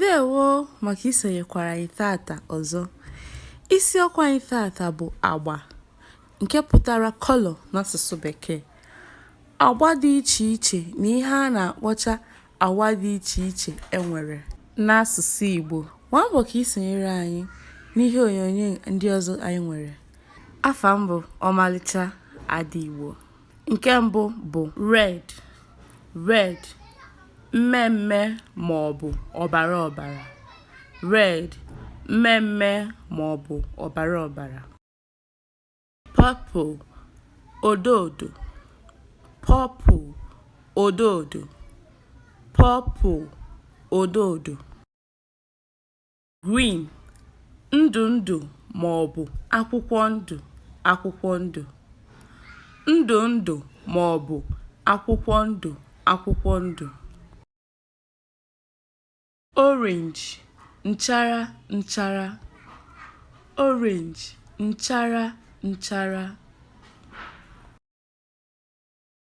Ndewo maka isonyekwara anyị tata ọzọ. Isiokwu anyị tata bụ agba, nke pụtara color n'asụsụ Bekee. Agba dị iche iche na ihe a na-akpọcha agba dị iche iche enwere n'asụsụ Igbo. Gbaa mbọ ka isonyere anyị n'ihe onyonyo ndị ọzọ anyị nwere. Afa m bụ Ọmalịcha Ada Igbo. Nke mbụ bụ red, mmemme ma ọ bụ ọbara ọbara. Red, mmemme ma ọ bụ ọbara ọbara. Purple, odo odo. Purple, odo odo. Purple, odo odo. Green, ndụ ndụ ma ọ bụ akwụkwọ ndụ akwụkwọ ndụ. Ndụ ndụ ma ọ bụ akwụkwọ ndụ akwụkwọ ndụ. Orange, nchara nchara. Orange, nchara nchara.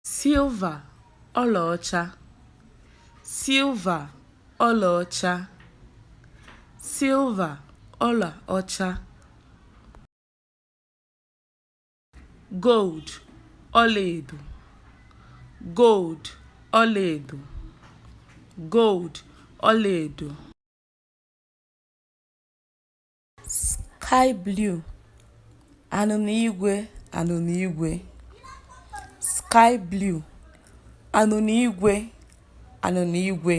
Silver, ọlaọcha. Silver, ọlaọcha. Silver, ọlaọcha. Gold, ọlaedo. Gold, ọlaedo. Gold, ọlaedo. Sky blue, anụnụ igwe anụnụ igwe. Sky blue, anụnụ igwe anụnụ igwe.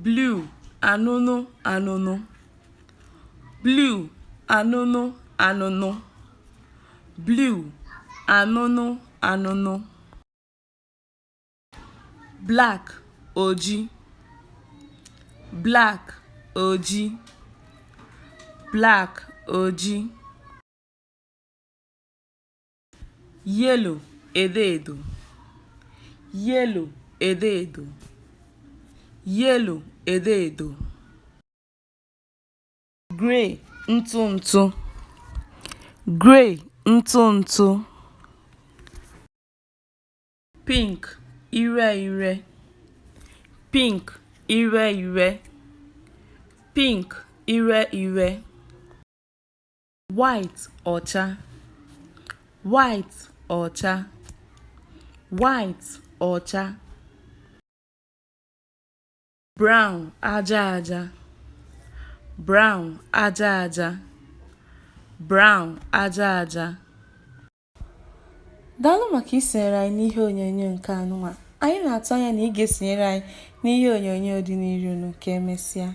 Blue, anụnụ anụnụ. Blue, anụnụ anụnụ. Blue, anụnụ anụnụ. Black, oji. Black, oji. Black, oji. Yellow, edo edo. Yellow, edo edo. Yellow, edo edo. Gray, ntụ ntụ. Gray, ntụ ntụ. Pink, ire ire. Pink, ire ire. Pink, ire ire. White, ọcha. White, ọcha. White, ọcha. Brown, aja aja. Brown, aja aja. Brown, aja aja. Daalụ maka isonyere anyị n'ihe onyonyo nke anụnwa. Anyị na-atụ anya na ị ga-esonyere anyị n'ihe onyonyo dị n'iru ka emesịa.